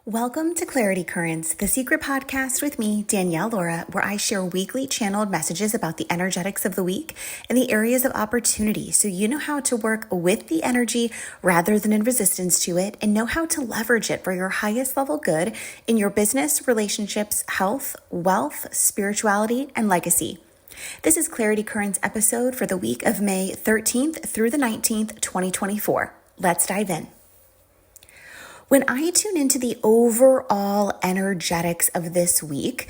Welcome to Clarity Currents, the secret podcast with me, Danielle Laura, where I share weekly channeled messages about the energetics of the week and the areas of opportunity so you know how to work with the energy rather than in resistance to it and know how to leverage it for your highest level good in your business, relationships, health, wealth, spirituality, and legacy. This is Clarity Currents episode for the week of May 13th through the 19th, 2024. Let's dive in. When I tune into the overall energetics of this week,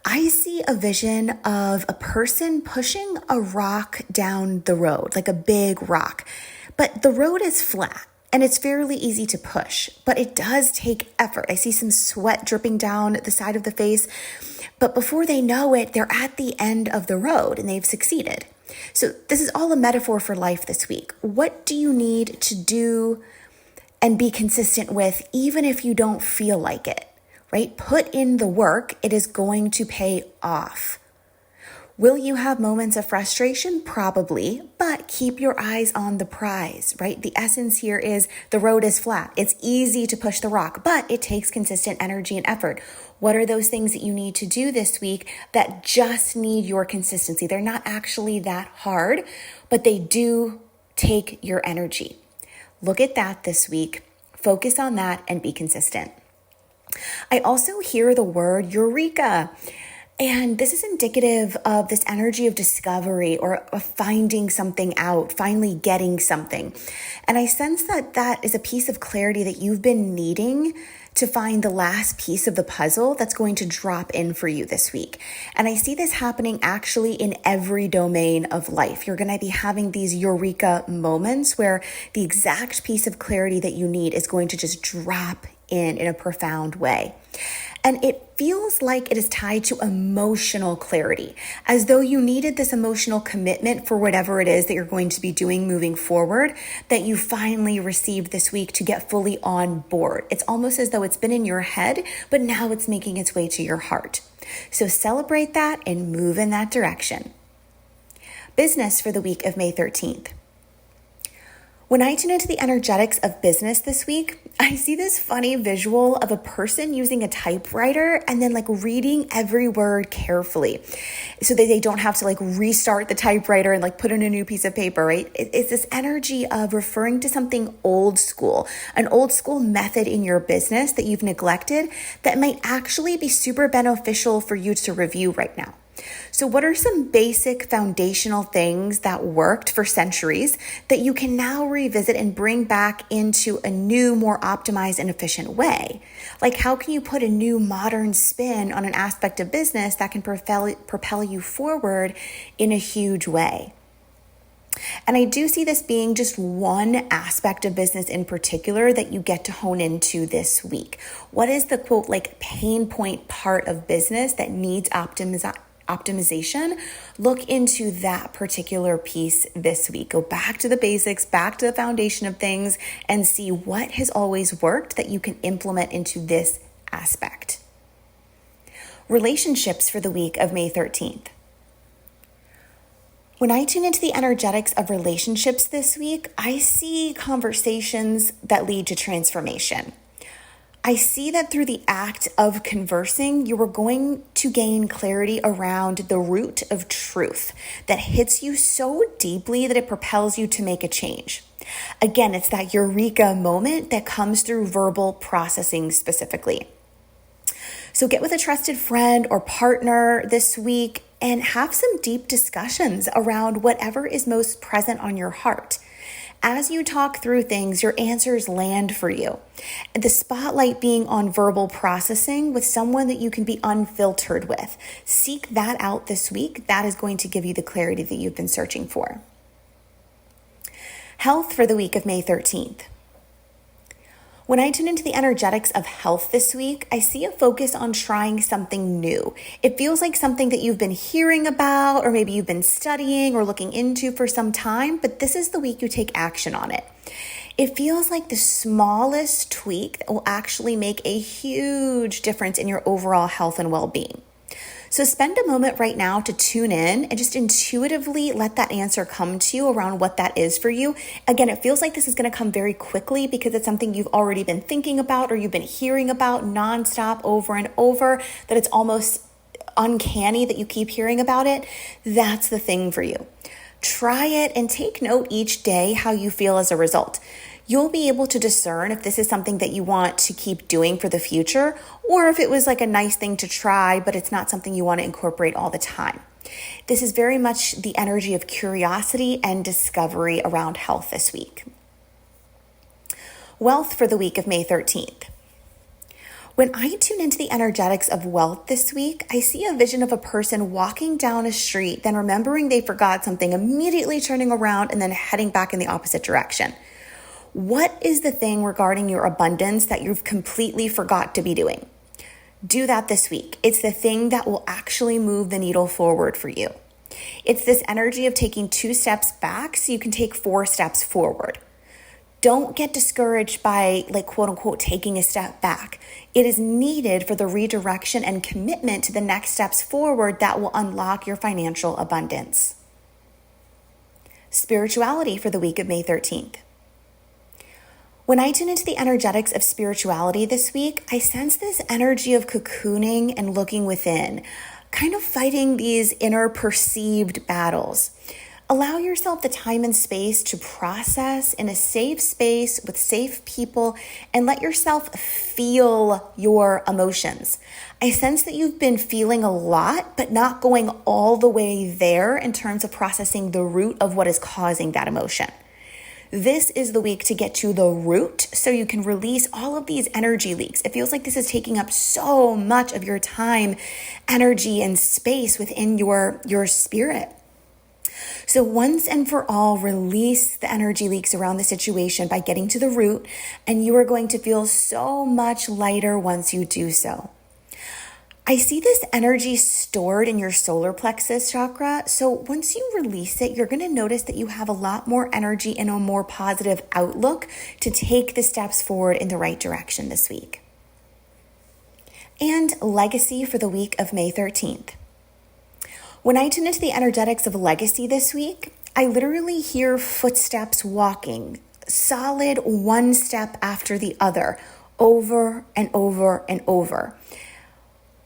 I see a vision of a person pushing a rock down the road, like a big rock. But the road is flat and it's fairly easy to push, but it does take effort. I see some sweat dripping down the side of the face, but before they know it, they're at the end of the road and they've succeeded. So this is all a metaphor for life this week. What do you need to do and be consistent with, even if you don't feel like it, right? Put in the work. It is going to pay off. Will you have moments of frustration? Probably, but keep your eyes on the prize, right? The essence here is the road is flat. It's easy to push the rock, but it takes consistent energy and effort. What are those things that you need to do this week that just need your consistency? They're not actually that hard, but they do take your energy. Look at that this week, focus on that, and be consistent. I also hear the word eureka, and this is indicative of this energy of discovery or of finding something out, finally getting something. And I sense that that is a piece of clarity that you've been needing to find the last piece of the puzzle that's going to drop in for you this week. And I see this happening actually in every domain of life. You're going to be having these eureka moments where the exact piece of clarity that you need is going to just drop in a profound way. And it feels like it is tied to emotional clarity, as though you needed this emotional commitment for whatever it is that you're going to be doing moving forward that you finally received this week to get fully on board. It's almost as though it's been in your head, but now it's making its way to your heart. So celebrate that and move in that direction. Business for the week of May 13th. When I tune into the energetics of business this week, I see this funny visual of a person using a typewriter and then reading every word carefully so that they don't have to restart the typewriter and put in a new piece of paper, right? It's this energy of referring to something old school, an old school method in your business that you've neglected that might actually be super beneficial for you to review right now. So what are some basic foundational things that worked for centuries that you can now revisit and bring back into a new, more optimized and efficient way? How can you put a new modern spin on an aspect of business that can propel you forward in a huge way? And I do see this being just one aspect of business in particular that you get to hone into this week. What is the quote, pain point part of business that needs optimization? Look into that particular piece this week. Go back to the basics, back to the foundation of things, and see what has always worked that you can implement into this aspect. Relationships for the week of May 13th. When I tune into the energetics of relationships this week, I see conversations that lead to transformation. I see that through the act of conversing, you are going to gain clarity around the root of truth that hits you so deeply that it propels you to make a change. Again, it's that eureka moment that comes through verbal processing specifically. So get with a trusted friend or partner this week and have some deep discussions around whatever is most present on your heart. As you talk through things, your answers land for you. The spotlight being on verbal processing with someone that you can be unfiltered with. Seek that out this week. That is going to give you the clarity that you've been searching for. Health for the week of May 13th. When I tune into the energetics of health this week, I see a focus on trying something new. It feels like something that you've been hearing about, or maybe you've been studying or looking into for some time, but this is the week you take action on it. It feels like the smallest tweak that will actually make a huge difference in your overall health and well-being. So spend a moment right now to tune in and just intuitively let that answer come to you around what that is for you. Again, it feels like this is going to come very quickly because it's something you've already been thinking about or you've been hearing about nonstop over and over, that it's almost uncanny that you keep hearing about it. That's the thing for you. Try it and take note each day how you feel as a result. You'll be able to discern if this is something that you want to keep doing for the future, or if it was like a nice thing to try, but it's not something you want to incorporate all the time. This is very much the energy of curiosity and discovery around health this week. Wealth for the week of May 13th. When I tune into the energetics of wealth this week, I see a vision of a person walking down a street, then remembering they forgot something, immediately turning around and then heading back in the opposite direction. What is the thing regarding your abundance that you've completely forgot to be doing? Do that this week. It's the thing that will actually move the needle forward for you. It's this energy of taking 2 steps back so you can take 4 steps forward. Don't get discouraged by quote unquote taking a step back. It is needed for the redirection and commitment to the next steps forward that will unlock your financial abundance. Spirituality for the week of May 13th. When I tune into the energetics of spirituality this week, I sense this energy of cocooning and looking within, kind of fighting these inner perceived battles. Allow yourself the time and space to process in a safe space with safe people and let yourself feel your emotions. I sense that you've been feeling a lot, but not going all the way there in terms of processing the root of what is causing that emotion. This is the week to get to the root so you can release all of these energy leaks. It feels like this is taking up so much of your time, energy, and space within your spirit. So once and for all, release the energy leaks around the situation by getting to the root, and you are going to feel so much lighter once you do so. I see this energy stored in your solar plexus chakra. So once you release it, you're going to notice that you have a lot more energy and a more positive outlook to take the steps forward in the right direction this week. And legacy for the week of May 13th. When I tune into the energetics of legacy this week, I literally hear footsteps walking, solid one step after the other, over and over and over.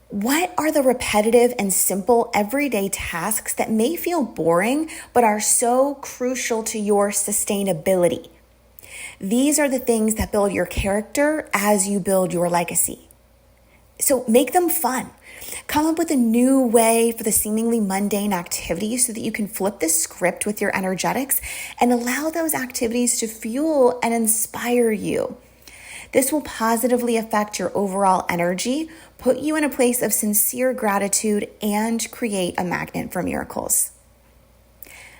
What are the repetitive and simple everyday tasks that may feel boring, but are so crucial to your sustainability? These are the things that build your character as you build your legacy. So make them fun. Come up with a new way for the seemingly mundane activities so that you can flip the script with your energetics and allow those activities to fuel and inspire you. This will positively affect your overall energy, put you in a place of sincere gratitude, and create a magnet for miracles.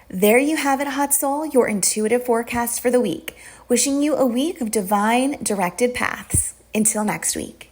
There you have it, Hot Soul, your intuitive forecast for the week. Wishing you a week of divine directed paths. Until next week.